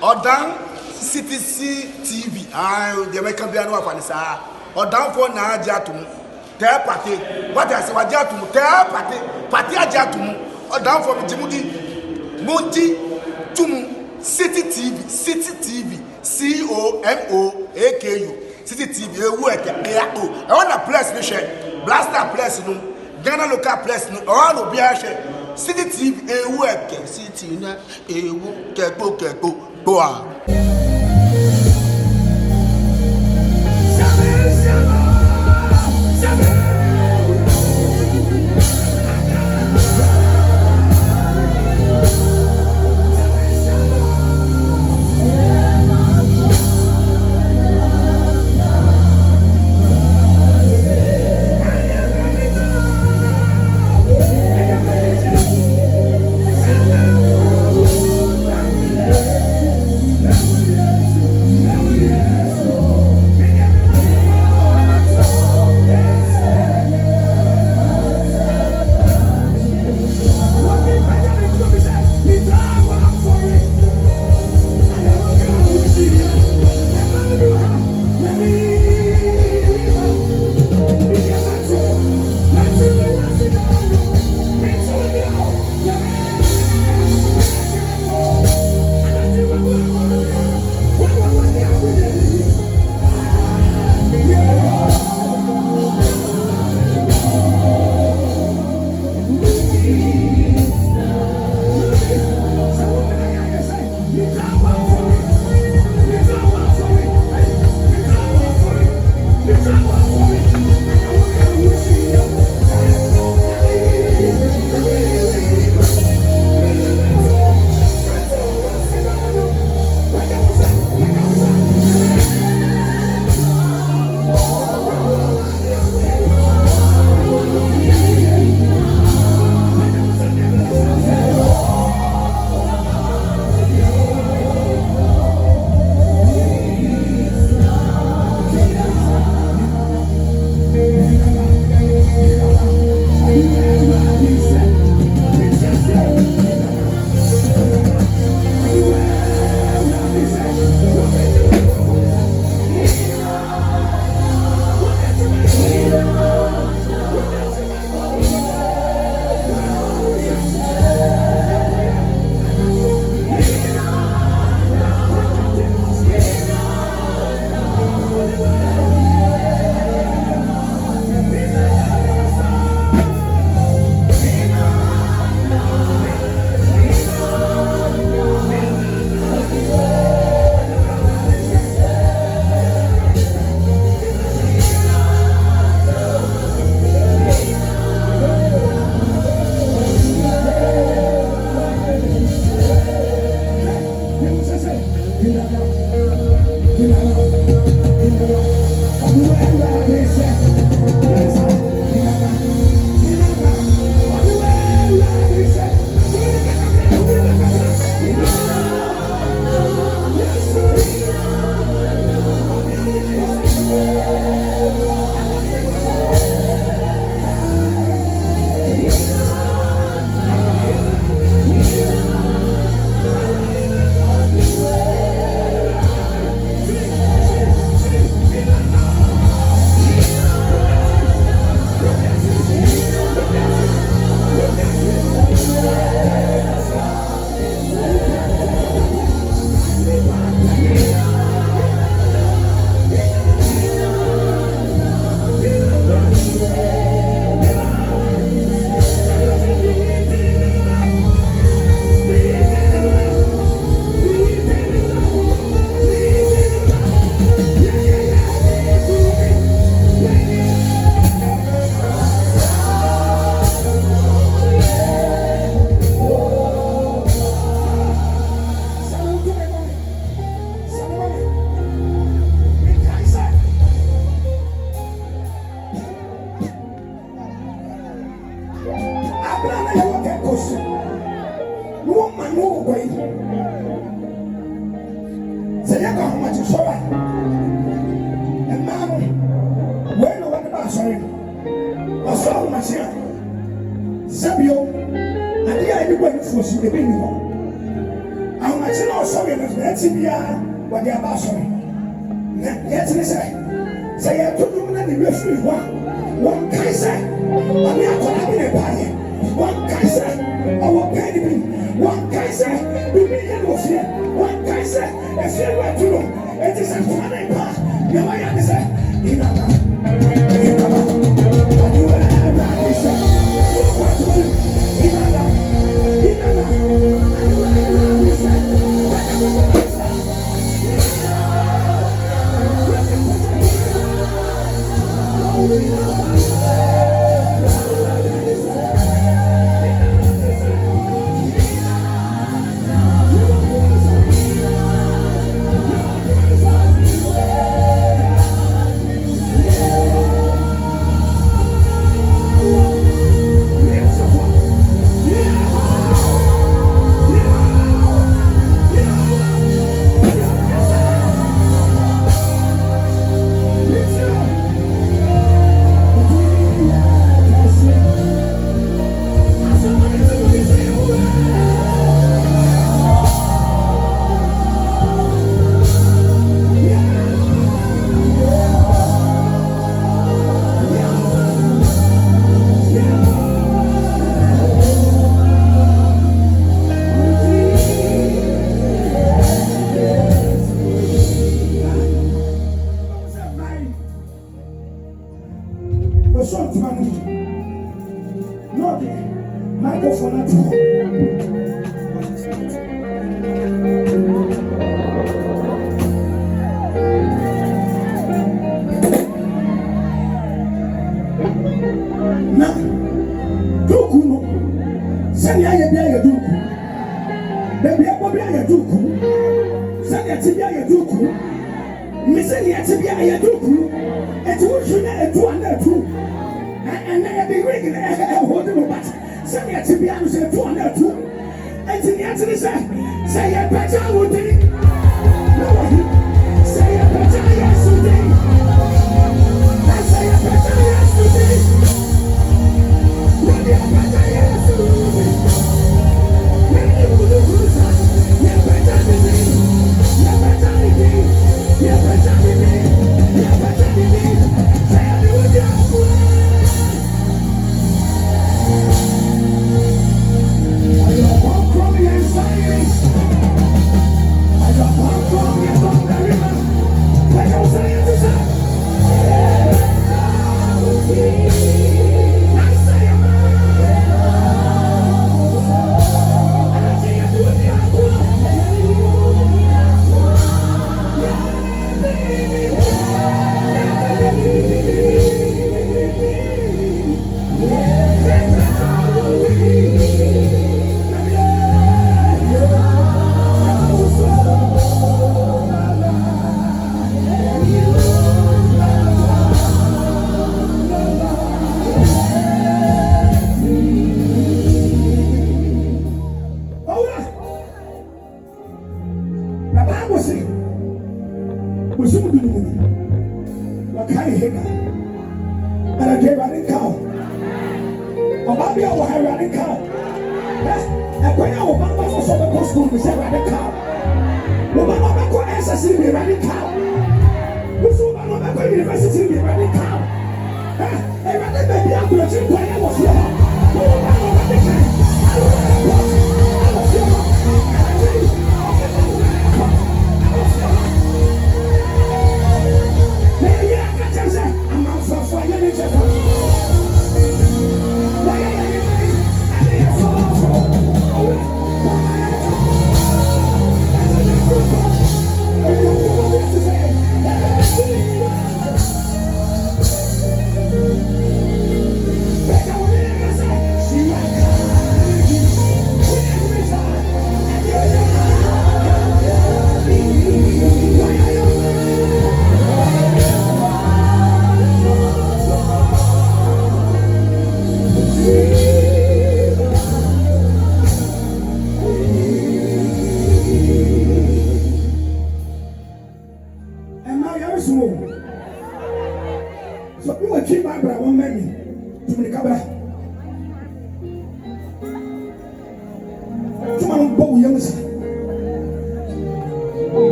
Odan CTC TV. The American piano of Anissa. Odan for na Jatum. Tell party. What I say, what Jatum? Tell party Jatum. Odan for Jimudi. Monty Tumu. City TV. COMOAKU. City TV. I want a place to share. Blaster place no. Ghana local place no. All will be a share. City TV. City na. Keko. Go on. I'm not sorry, let's see what they are about. Let's say, I took them in the referee. One Kaiser, I'm not going to be a buyer. One Kaiser, our penny, one Kaiser, we be in the fear. One Kaiser, if you were to know, it is a funny part. You might have to say,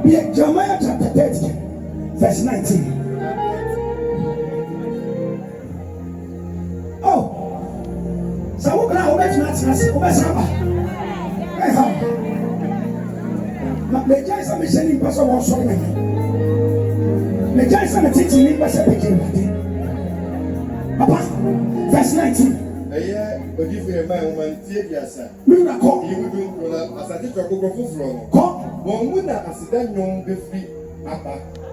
Jeremiah chapter 30, verse 19. Oh, so what can I obey my chance? Obey Saba. Hey, how? The giants are missing person was so many. The giants are teaching me by speaking. Papa, verse 19. Miracle. You will do as I did a go from. One would not as then young be free.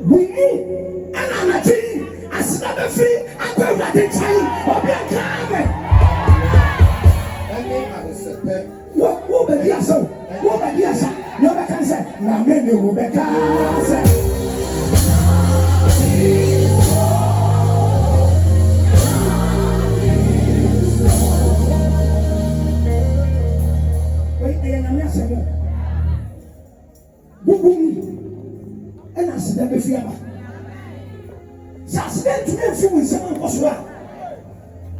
We move and I'm a team. As never free, I'm going to the time of your time. What be the answer? What be the answer? No, I can say, now, many will be and I said, never fear. Saturday to them, few in someone was well.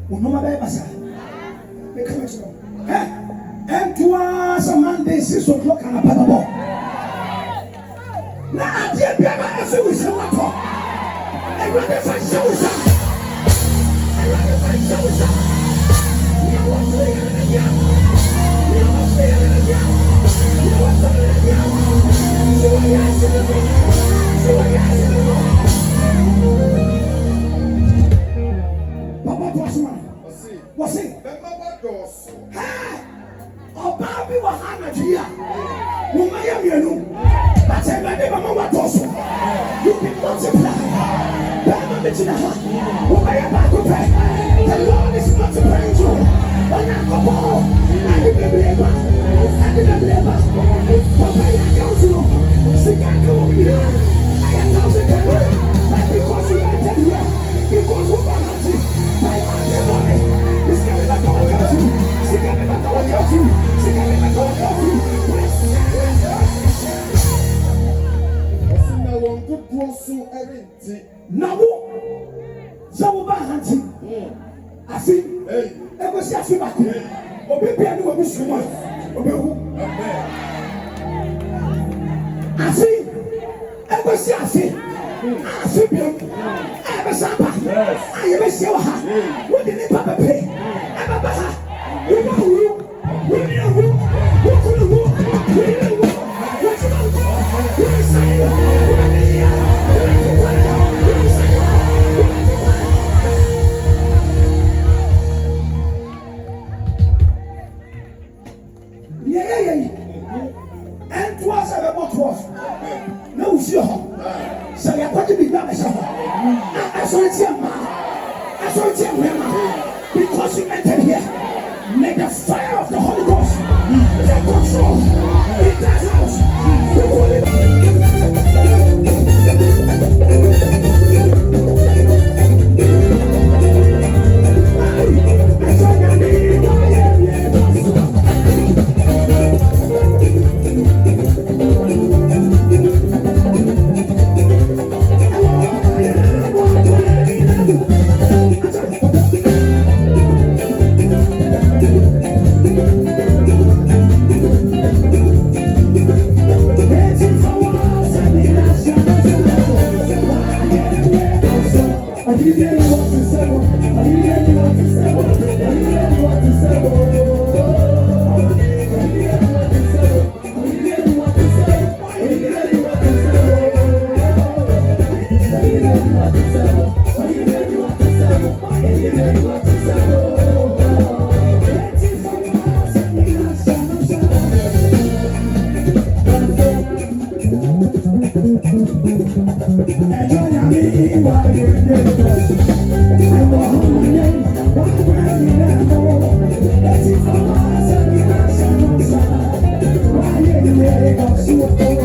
No matter what, and to us on Monday, 6 o'clock on a paddle. Now, I did be able to do someone talk. And when they find shows up, and when they find shows up, you want to live in the young. You want to live in the young. You want to live in the young. So I asked you to do. So I asked you to do. Papa was one. Was it? Hey! Ọba bi wà hàn Nàìjíríà. Mo máa yẹ mìíràn. Bàtà ẹgbẹ́ ní bàmá wà tọ̀ so. You can multiply. Bẹ́ẹ̀ máa bẹ̀tì náà. Mo máa yẹ baako pẹ̀. The Lord is multiplying you. Ọ̀nà àkọ́kọ́. Adé bèbèrè bá. Adé bèbèrè bá. Bàbá yẹ àkàwọ̀ sí lọ. Sìkà àkàwọ̀ mi yẹ. Ayé àkàwọ̀ sí kẹ́kẹ́. Because you are dead here. Because you are not here. My man, your money. This guy is not going to help you. This guy is not going to help you. This guy is not going to help you. Now, so we are hunting. I see. Ever see a few back. Obe piano will be so much. Obe who? I see. Ever see a few. I see piano. Ever see a pack. I ever see a hat. What did the papa pay? Ever baha. We know who. We know who. What to do? We know who. What to do? We say. And twice I have 12. No, sure. So you're going to be done. I saw it here, because you entered here. May the fire of the Holy Ghost take control in that house. Let's